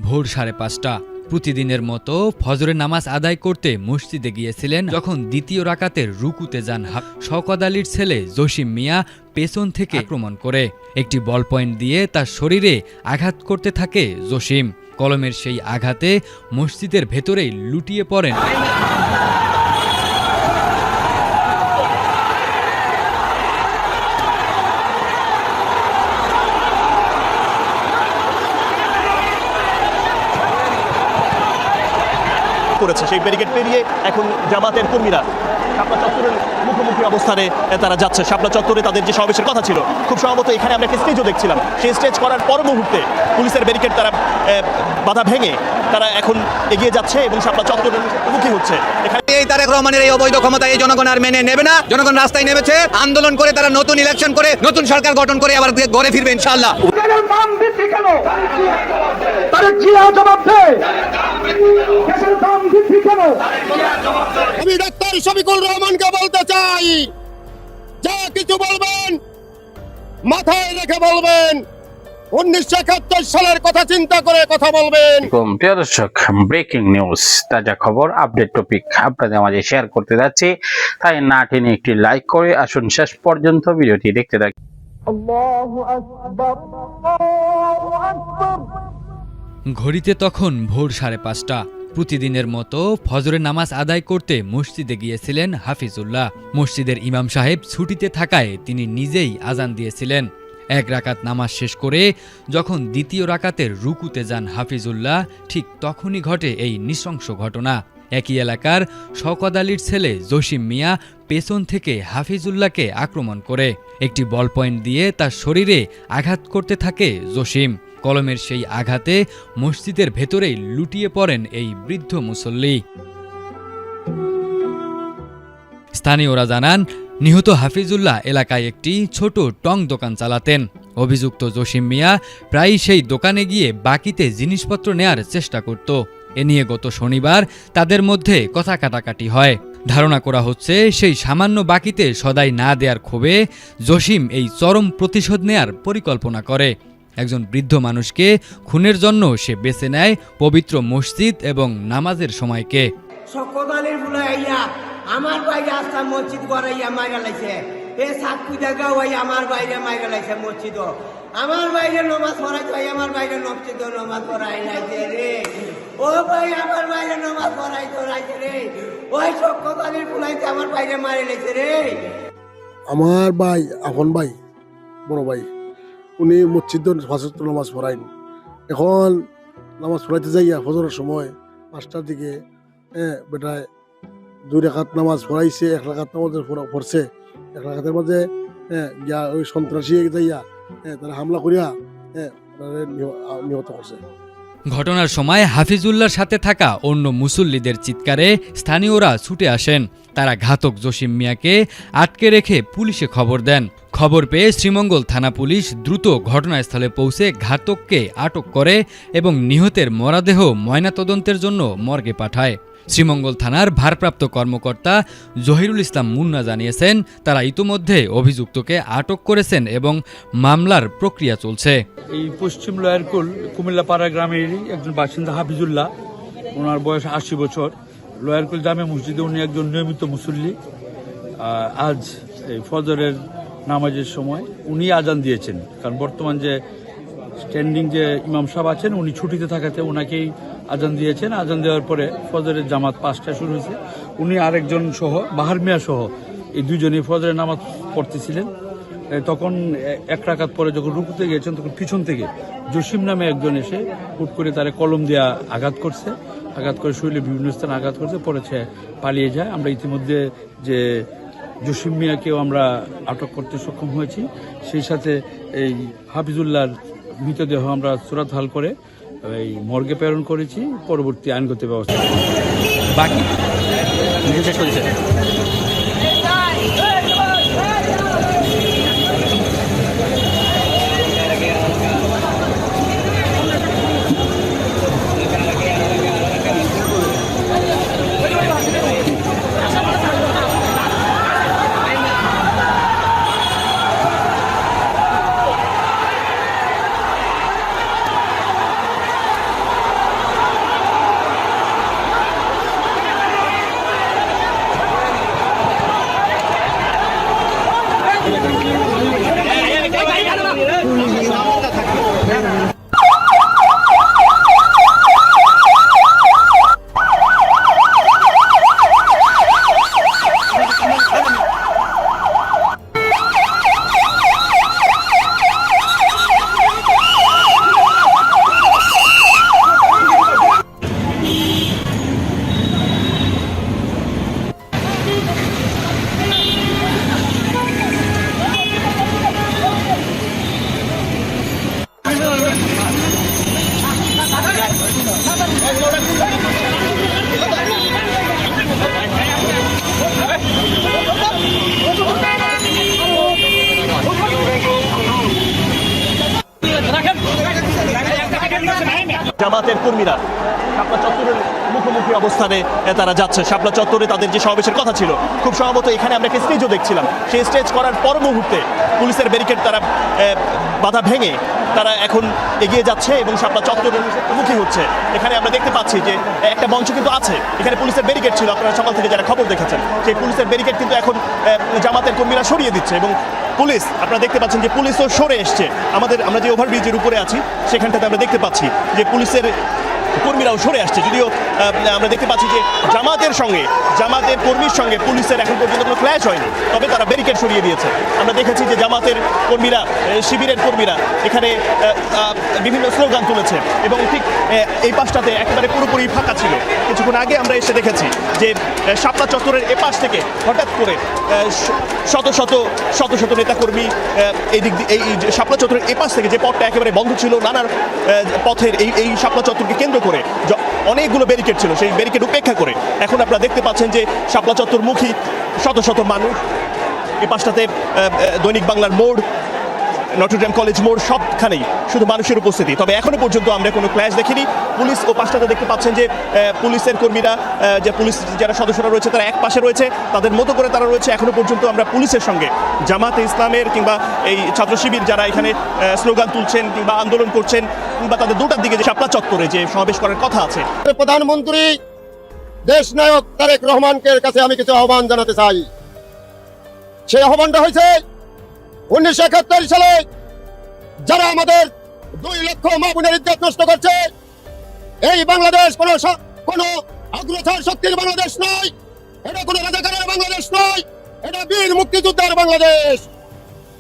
ভোর 5:30। প্রতিদিনের মতো ফজরের নামাজ আদায় করতে মসজিদে গিয়েছিলেন যখন দ্বিতীয় রাকাতের রুকুতে যান শওকত আলীর ছেলে জসিম মিয়া পেছন থেকে আক্রমণ করে একটি বল পয়েন্ট দিয়ে তার শরীরে আঘাত করতে থাকে জসিম। কলমের সেই আঘাতে মসজিদের ভেতরেই লুটিয়ে পড়েন করেছে। সেই ব্যারিকেড পেরিয়ে এখন জামাতের কর্মীরা শাপলা চত্বরের মুখোমুখি অবস্থানে তারা যাচ্ছে। শাপলা চত্বরে তাদের যে সমাবেশের কথা ছিল, খুব সম্ভবত এখানে আমরা একটা স্টেজও দেখছিলাম। সেই স্টেজ করার পর মুহূর্তে পুলিশের ব্যারিকেড তারা বাধা ভেঙে তারা এখন এগিয়ে যাচ্ছে এবং শাপলা চত্বরের মুখী হচ্ছে। এই তারেক রহমানের এই অবৈধ ক্ষমতা এই জনগণ আর মেনে নেবে না। জনগণ রাস্তায় নেমেছে, আন্দোলন করে তারা নতুন ইলেকশন করে নতুন সরকার গঠন করে আবার ঘরে ফিরবে ইনশাআল্লাহ। আমি ডাক্তার শফিকুল রহমানকে বলতে চাই, যা কিছু বলবেন মাথায় রেখে বলবেন, 1971 সালের কথা চিন্তা করে কথা বলবেন। প্রিয় দর্শক, ব্রেকিং নিউজ, তাজা খবর, আপডেট টপিক আপনাদের মাঝে শেয়ার করতে যাচ্ছি। তাই না টেনে একটি লাইক করে আসুন শেষ পর্যন্ত ভিডিওটি দেখতে থাকুন। ঘড়িতে তখন ভোর 5:30। প্রতিদিনের মতো ফজরের নামাজ আদায় করতে মসজিদে গিয়েছিলেন হাফিজুল্লাহ। মসজিদের ইমাম সাহেব ছুটিতে থাকায় তিনি নিজেই আজান দিয়েছিলেন। এক রাকাত নামাজ শেষ করে যখন দ্বিতীয় রাকাতের রুকুতে যান হাফিজুল্লাহ, ঠিক তখনই ঘটে এই নৃশংস ঘটনা। একই এলাকার শওকত আলীর ছেলে জসিম মিয়া পেছন থেকে হাফিজুল্লাহকে আক্রমণ করে একটি বল পয়েন্ট দিয়ে তার শরীরে আঘাত করতে থাকে জসিম। কলমের সেই আঘাতে মসজিদের ভেতরেই লুটিয়ে পড়েন এই বৃদ্ধ মুসল্লি। স্থানীয়রা জানান, নিহত হাফিজুল্লাহ এলাকায় একটি ছোট টং দোকান চালাতেন। অভিযুক্ত জসিম মিয়া প্রায়ই সেই দোকানে গিয়ে বাকিতে জিনিসপত্র নেয়ার চেষ্টা করত। এ নিয়ে গত শনিবার তাদের মধ্যে কথা কাটাকাটি হয়। ধারণা করা হচ্ছে সেই সামান্য বাকিতে সদাই না দেওয়ার ক্ষোভে জসিম এই চরম প্রতিশোধ নেয়ার পরিকল্পনা করে। একজন বৃদ্ধ মানুষকে খুনের জন্য সে বেছে নেয় পবিত্র মসজিদ এবং নামাজের সময়কে। শওকত আলীর বুলাইয়া আমার বাইরে আসতাম মসজিদ গড়াইয়া মাইরা লাইছে, এ সাতপুই জায়গা ওই আমার বাইরে মাইরা লাইছে মসজিদ, আমার বাইরে নমাজ পড়াইতে হয়, আমার বাইরে মসজিদ নমাজ পড়াই লাইছে রে, ও ভাই আমার বাইরে নমাজ পড়াইতে লাইছে রে, ওই শওকত আলীর বুলাইতে আমার বাইরে মারি লাইছে রে। আমার ভাই, আপন ভাই, বড় ভাই, উনি মসজিদ নামাজ পড়াইন। এখন নামাজ পড়াইতে যাইয়া ফজরের সময় 5টার দিকে বেটায় 2 রাকাত নামাজ পড়াইছে, 1 রাকাত নামাজ পড়ছে। 1 রাকাতের মাঝে গিয়া ওই সন্ত্রাসী যাইয়া তারা হামলা করিয়া নিহত করছে। ঘটনার সময় হাফিজুল্লাহর সাথে থাকা অন্য মুসল্লিদের চিৎকারে স্থানীয়রা ছুটে আসেন। তারা ঘাতক জসিম মিয়াকে আটকে রেখে পুলিশে খবর দেন। খবর পেয়ে শ্রীমঙ্গল থানা পুলিশ দ্রুত ঘটনাস্থলে পৌঁছে ঘাতককে আটক করে এবং নিহতের মরদেহ ময়নাতদন্তের জন্য মর্গে পাঠায়। শ্রীমঙ্গল থানার ভারপ্রাপ্ত কর্মকর্তা জহিরুল ইসলাম মুন্না জানিয়েছেন, তারা ইতোমধ্যে অভিযুক্তকে আটক করেছেন এবং মামলার প্রক্রিয়া চলছে। এই পশ্চিম লয়ারকুল কুমিল্লাপাড়া গ্রামেরই একজন বাসিন্দা হাফিজুল্লাহ, ওনার বয়স 80 বছর। লয়ারকুল জামে মসজিদে উনি একজন নিয়মিত মুসল্লি। আজ এই ফজরের নামাজের সময় উনি আজান দিয়েছেন, কারণ বর্তমান যে স্ট্যান্ডিং যে ইমাম সাহেব আছেন উনি ছুটিতে থাকাতে ওনাকেই আজান দিয়েছেন। আজান দেওয়ার পরে ফজরের জামাত 5টায় শুরু হয়েছে। উনি আরেকজন সহ বাহার মিয়া সহ এই দুজনেই ফজরের নামাজ পড়তেছিলেন। তখন 1 রাকাত পরে যখন রুকুতে গিয়েছেন তখন পিছন থেকে জসিম নামে একজন এসে হুট করে তারা কলম দিয়ে আঘাত করছে। আঘাত করে শরীরে বিভিন্ন স্থানে আঘাত করছে, পরে সে পালিয়ে যায়। আমরা ইতিমধ্যে যে জসিম মিয়াকেও আমরা আটক করতে সক্ষম হয়েছি। সেই সাথে এই হাফিজুল্লাহর মৃতদেহ আমরা সুরাতহাল করে এই মর্গে প্রেরণ করেছি, পরবর্তী আইনগত ব্যবস্থা বাকি শেষ করেছে। জামাতের কর্মীরা শাপলা চত্বরের মুখোমুখি অবস্থানে তারা যাচ্ছে। শাপলা চত্বরে তাদের যে সমাবেশের কথা ছিল, খুব সম্ভবত এখানে আমরা একটা স্টেজও দেখছিলাম। সেই স্টেজ করার পর মুহূর্তে পুলিশের ব্যারিকেড তারা বাধা ভেঙে তারা এখন এগিয়ে যাচ্ছে এবং শাপলা চত্বরের মুখী হচ্ছে। এখানে আমরা দেখতে পাচ্ছি যে একটা মঞ্চ কিন্তু আছে, এখানে পুলিশের ব্যারিকেড ছিল, আপনারা সকাল থেকে যারা খবর দেখেছেন সেই পুলিশের ব্যারিকেড কিন্তু এখন জামাতের কর্মীরা সরিয়ে দিচ্ছে এবং পুলিশ, আপনারা দেখতে পাচ্ছেন যে পুলিশও সরে এসছে। আমরা যে ওভারব্রিজের উপরে আছি সেখানটাতে আমরা দেখতে পাচ্ছি যে পুলিশের কর্মীরাও সরে আসছে। যদিও আমরা দেখতে পাচ্ছি যে জামাতের কর্মীর সঙ্গে পুলিশের এখন পর্যন্ত কোনো ক্ল্যাশ হয়নি, তবে তারা ব্যারিকেড সরিয়ে দিয়েছে। আমরা দেখেছি যে জামাতের কর্মীরা, শিবিরের কর্মীরা এখানে বিভিন্ন স্লোগান তুলেছে এবং ঠিক এই পাশটাতে একেবারে পুরোপুরি ফাঁকা ছিল। কিছুক্ষণ আগে আমরা এসে দেখেছি যে শাপলা চত্বরের এপাশ থেকে হঠাৎ করে শত শত নেতাকর্মী এই দিক দিয়ে এই শাপলা চত্বরের এপাশ থেকে যে পথটা একেবারে বন্ধ ছিল, নানার পথের এই শাপলা চত্বরকে কেন্দ্র করে অনেকগুলো ব্যারিকেড ছিল, সেই ব্যারিকেড উপেক্ষা করে এখন আপনারা দেখতে পাচ্ছেন যে শাপলা চত্বরমুখী শত মানুষ। এ পাশটাতে দৈনিক বাংলার মোড়, নটরডেম কলেজ মোড়, সবখানেই শুধু মানুষের উপস্থিতি। তবে এখনো পর্যন্ত আমরা কোনো ক্ল্যাশ দেখিনি। পুলিশ ও পাশটাতে দেখতে পাচ্ছেন যে পুলিশের কর্মীরা, যে পুলিশ যারা সদস্যরা রয়েছে তারা এক পাশে রয়েছে, তাদের মতো করে তারা রয়েছে। এখনো পর্যন্ত আমরা পুলিশের সঙ্গে জামাতে ইসলামের কিংবা এই ছাত্র শিবির যারা এখানে স্লোগান তুলছেন কিংবা আন্দোলন করছেন কিংবা তাদের দুটার দিকে যে শাপলা চত্বরে যে সমাবেশ করার কথা আছে, প্রধানমন্ত্রী দেশ নায়ক তারেক রহমানকে কাছে আমি কিছু আহ্বান জানাতে চাই। সেই আহ্বানটা হয়েছে 1971 সালে যারা আমাদের 2 লক্ষ মা বোনের ইজ্জত নষ্ট করছে, এই বাংলাদেশ কোনো অগ্রসর শক্তির বাংলাদেশ নয়, এটা কোনো রাজাকারের বাংলাদেশ নয়, এটা বীর মুক্তিযোদ্ধার বাংলাদেশ।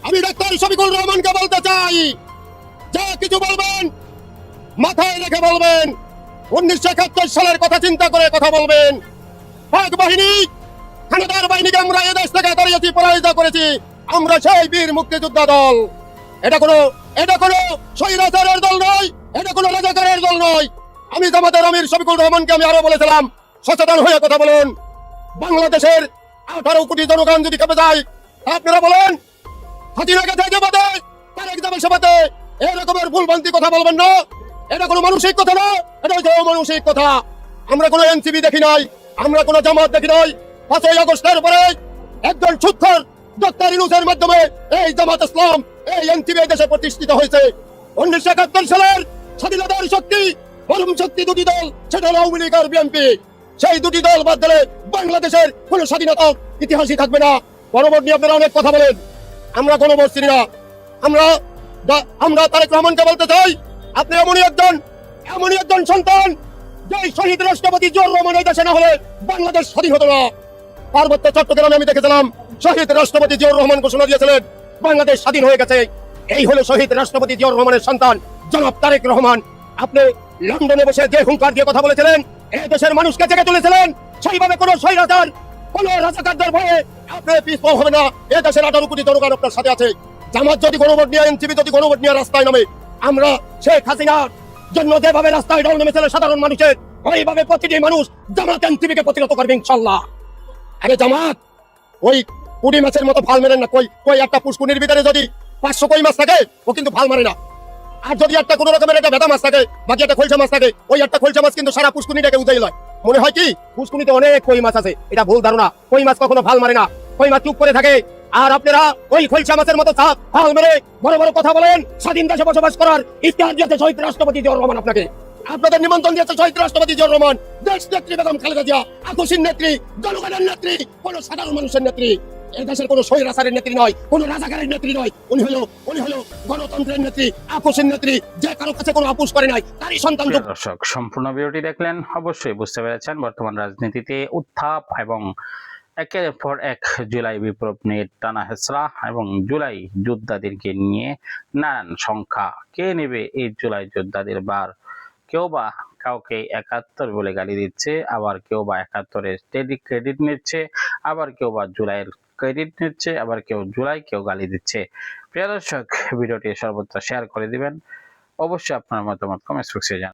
আমি ডাক্তার শফিকুর রহমানকে বলতে চাই, যা কিছু বলবেন মাথায় রেখে বলবেন, 1971 সালের কথা চিন্তা করে কথা বলবেন। পাক বাহিনী, খানাদার বাহিনীকে আমরা এদেশ থেকে তাড়িয়েছি, পরাজিত করেছি, আমরা সেই বীর মুক্তিযোদ্ধা দল। এটা কোনো স্বৈরাচারের দল নয়, এটা কোনো রাজাকারের দল নয়। আমি জামাতের আমির শফিকুর রহমানকে আমি আরো বলেছিলাম, সচেতন হয়ে কথা বলুন। বাংলাদেশের 18 কোটি জনগণ যদি খেপে যায়, আপনারা বলেন হাজিরা গেছে জামাতে, তারেক যাবে সভাতে, এরকমের ভুলভ্রান্তি কথা বলবেন না। এটা কোনো মানসিক কথা না, এটা হচ্ছে অমানসিক কথা। আমরা কোনো এনসিপি দেখি নাই, আমরা কোনো জামাত দেখি নাই। 5ই আগস্টের পরে একজন সুৎখর ডক্টর ইউনূসের মাধ্যমে এই জামাত ইসলাম, এই এনসিপি দেশে প্রতিষ্ঠিত হয়েছে। 1971 সালের স্বাধীনতার শক্তি, পরম শক্তি দুটি দল, সেটা হলো আওয়ামী লীগ আর বিএনপি। সেই দুটি দল বাদ দিলে বাংলাদেশের কোনো স্বাধীনতার ইতিহাসই থাকবে না। গণভোট নিয়ে আপনারা অনেক কথা বলেন, আমরা গণভোট চিনি না। আমরা তারেক রহমানকে বলতে চাই, আপনি এমনই একজন সন্তান, যে শহীদ রাষ্ট্রপতি জিয়াউর রহমান এই দেশে না হলে বাংলাদেশ স্বাধীন হতো না। পার্বত্য চট্টগ্রামে আমি দেখেছিলাম শহীদ রাষ্ট্রপতি জিয়াউর রহমান ঘোষণা দিয়েছিলেন বাংলাদেশ স্বাধীন হয়ে গেছে। এই হলো শহীদ রাষ্ট্রপতি জিয়াউর রহমানের সন্তান জনাব তারেক রহমান। আপনি লন্ডনে বসে যে হুঙ্কার দিয়ে কথা বলেছিলেন, এই দেশের মানুষকে জেগে তুলেছিলেন, সেইভাবে কোনো স্বৈরাচার, কোনো রাজাকারদের ভয়ে আপনি পিছপা হবে না। এই দেশের 18 কোটি জনগণ আপনার সাথে আছে। জামাত যদি গণভোট নিয়ে, এনসিপি যদি গণভোট নিয়ে রাস্তায় নামে, আমরা শেখ হাসিনার জন্য যেভাবে রাস্তায় ঢল নেমেছিল সাধারণ মানুষের, ওইভাবে প্রতিটি মানুষ জামাত এনসিপিকে প্রতিহত করবে ইনশাল্লাহ। আরে জামাত ওই পুঁটি মাছের মতো ভাল মেরেন না। কই একটা পুষ্কুনির ভিতরে যদি 500 কই মাছ থাকে, ও কিন্তু ভাল মারে না। আর যদি একটা কোনো রকমের একটা ভেদা মাছ থাকে, বাকি একটা খলসা মাছ থাকে, ওই একটা খলসা মাছ কিন্তু সারা পুষ্কুনিটাকে উজাই লয়। মনে হয় কি পুষ্কুনিতে অনেক কই মাছ আছে, এটা ভুল ধারণা। কই মাছ কখনো ভাল মারে না, কই মাছ চুপ করে থাকে। আর আপনারা ওই খলসা মাছের মতো ভাল মেরে বড় বড় কথা বলেন, স্বাধীন দেশে বসবাস করার ইতিহাস দিয়েছে শহীদ রাষ্ট্রপতি জিয়াউর রহমান। আপনাদের নিমন্ত্রণ দিয়েছে শহীদ রাষ্ট্রপতি জিয়াউর রহমান, দেশ নেত্রী বেগম খালেদা জিয়া, আকস্মিক নেত্রী, জনগণের নেত্রী, কোন সাধারণ মানুষের নেত্রী। এই দেশের কোন স্বৈরাচারের নেত্রী নয়, কোন রাজাকারের নেত্রী নয়। উনি হলো গণতন্ত্রের নেত্রী, আকস্মিক নেত্রী, যে কারো কাছে কোনো আপোষ করে নাই, তারই সন্তান। দর্শক, সম্পূর্ণ ভিডিওটি দেখলেন, অবশ্যই বুঝতে পেরেছেন বর্তমান রাজনীতিতে উত্থাপ এবং একের পর এক জুলাই বিপ্লব নিয়ে টানা হেঁচড়া এবং জুলাই যোদ্ধাদেরকে নিয়ে নানান সংখ্যা। কে নেবে এই জুলাই যোদ্ধাদের বার? কেউ বা কাউকে 71 বলে গালি দিচ্ছে, আবার কেউ বা 71-এর ক্রেডিট নিচ্ছে, আবার কেউ বা জুলাইয়ের ক্রেডিট নিচ্ছে, আবার কেউ জুলাইকেও গালি দিচ্ছে। প্রিয় দর্শক, ভিডিওটি সর্বত্র শেয়ার করে দিবেন। অবশ্যই আপনার মতামত কমেন্ট বক্সে জানান।